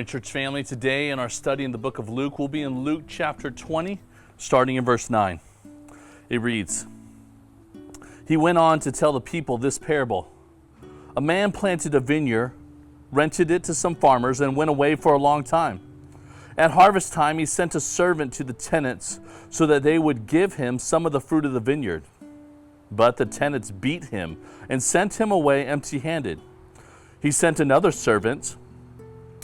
Morning, church family. Today in our study in the book of Luke, we'll be in Luke chapter 20, starting in verse 9. It reads, "He went on to tell the people this parable. A man planted a vineyard, rented it to some farmers, and went away for a long time. At harvest time, he sent a servant to the tenants so that they would give him some of the fruit of the vineyard. But the tenants beat him and sent him away empty-handed. He sent another servant,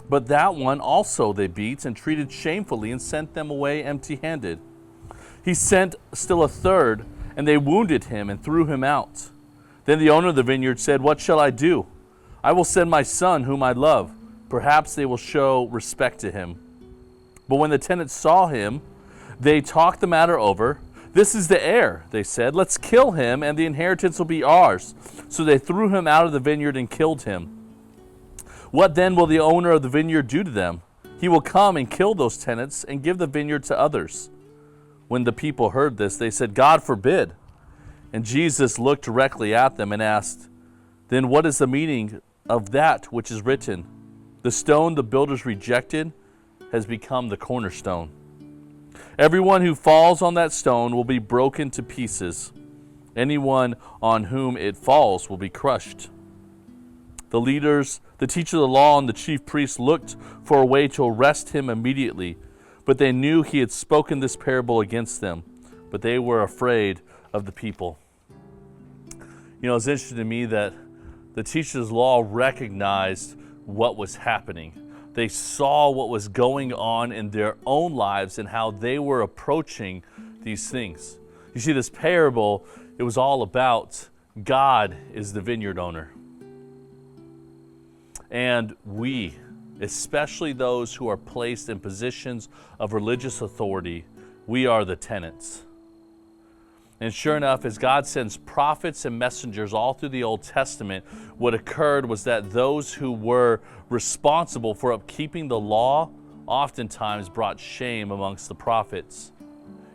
but that one also they beat and treated shamefully and sent them away empty-handed. He sent still a third, and they wounded him and threw him out. Then the owner of the vineyard said, 'What shall I do? I will send my son whom I love. Perhaps they will show respect to him.' But when the tenants saw him, they talked the matter over. 'This is the heir,' they said. 'Let's kill him, and the inheritance will be ours.' So they threw him out of the vineyard and killed him. What then will the owner of the vineyard do to them? He will come and kill those tenants and give the vineyard to others." When the people heard this, they said, "God forbid." And Jesus looked directly at them and asked, "Then what is the meaning of that which is written? The stone the builders rejected has become the cornerstone. Everyone who falls on that stone will be broken to pieces. Anyone on whom it falls will be crushed." The leaders, the teacher of the law, and the chief priests looked for a way to arrest him immediately, but they knew he had spoken this parable against them, but they were afraid of the people. You know, it's interesting to me that the teachers of the law recognized what was happening. They saw what was going on in their own lives and how they were approaching these things. You see, this parable, it was all about God is the vineyard owner. And we, especially those who are placed in positions of religious authority, we are the tenants. And sure enough, as God sends prophets and messengers all through the Old Testament, what occurred was that those who were responsible for upkeeping the law oftentimes brought shame amongst the prophets.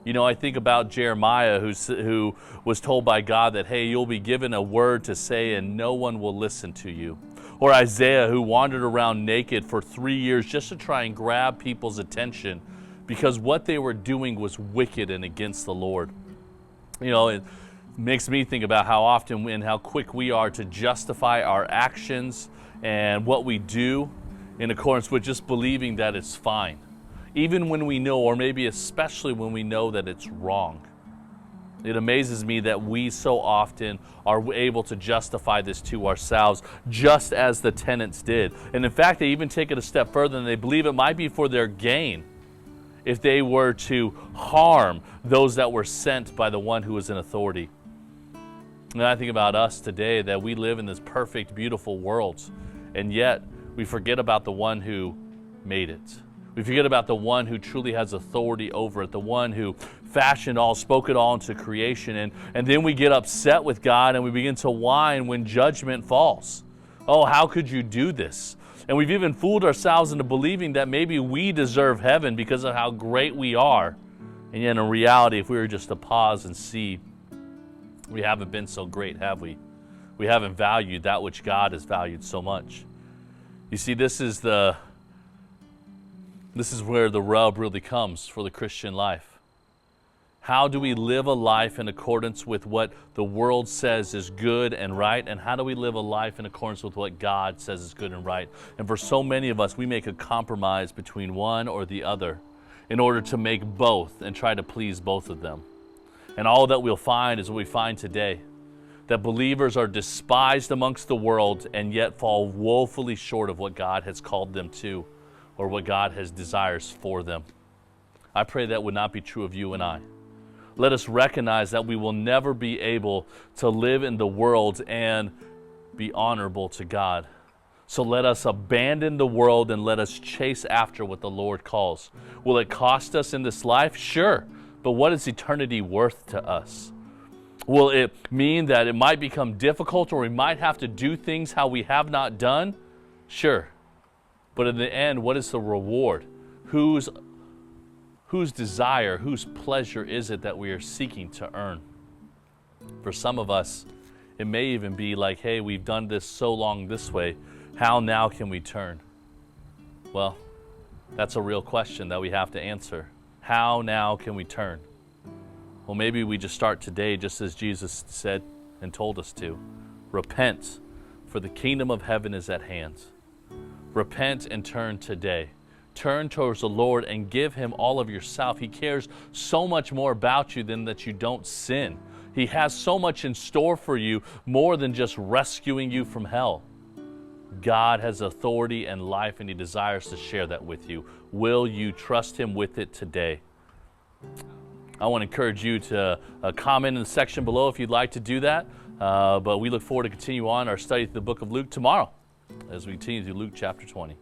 You know, I think about Jeremiah, who was told by God that, hey, you'll be given a word to say and no one will listen to you. Or Isaiah, who wandered around naked for 3 years just to try and grab people's attention because what they were doing was wicked and against the Lord. You know, it makes me think about how often and how quick we are to justify our actions and what we do in accordance with just believing that it's fine, even when we know, or maybe especially when we know that it's wrong. It amazes me that we so often are able to justify this to ourselves, just as the tenants did. And in fact, they even take it a step further, and they believe it might be for their gain if they were to harm those that were sent by the one who was in authority. And I think about us today, that we live in this perfect, beautiful world, and yet we forget about the one who made it. We forget about the one who truly has authority over it, the one who fashioned all, spoke it all into creation. And then we get upset with God and we begin to whine when judgment falls. Oh, how could you do this? And we've even fooled ourselves into believing that maybe we deserve heaven because of how great we are. And yet in reality, if we were just to pause and see, we haven't been so great, have we? We haven't valued that which God has valued so much. You see, this is where the rub really comes for the Christian life. How do we live a life in accordance with what the world says is good and right? And how do we live a life in accordance with what God says is good and right? And for so many of us, we make a compromise between one or the other in order to make both and try to please both of them. And all that we'll find is what we find today, that believers are despised amongst the world and yet fall woefully short of what God has called them to, or what God has desires for them. I pray that would not be true of you and I. Let us recognize that we will never be able to live in the world and be honorable to God. So let us abandon the world and let us chase after what the Lord calls. Will it cost us in this life? Sure. But what is eternity worth to us? Will it mean that it might become difficult, or we might have to do things how we have not done? Sure. But in the end, what is the reward? Whose desire, whose pleasure is it that we are seeking to earn? For some of us, it may even be like, hey, we've done this so long this way, how now can we turn? Well, That's a real question that we have to answer. How now can we turn? Well, maybe we just start today, just as Jesus said and told us to. Repent, for the kingdom of heaven is at hand. Repent and turn today. Turn towards the Lord and give him all of yourself. He cares so much more about you than that you don't sin. He has so much in store for you, more than just rescuing you from hell. God has authority and life, and he desires to share that with you. Will you trust him with it today? I want to encourage you to comment in the section below if you'd like to do that. But we look forward to continue on our study through the book of Luke tomorrow as we continue through Luke chapter 20.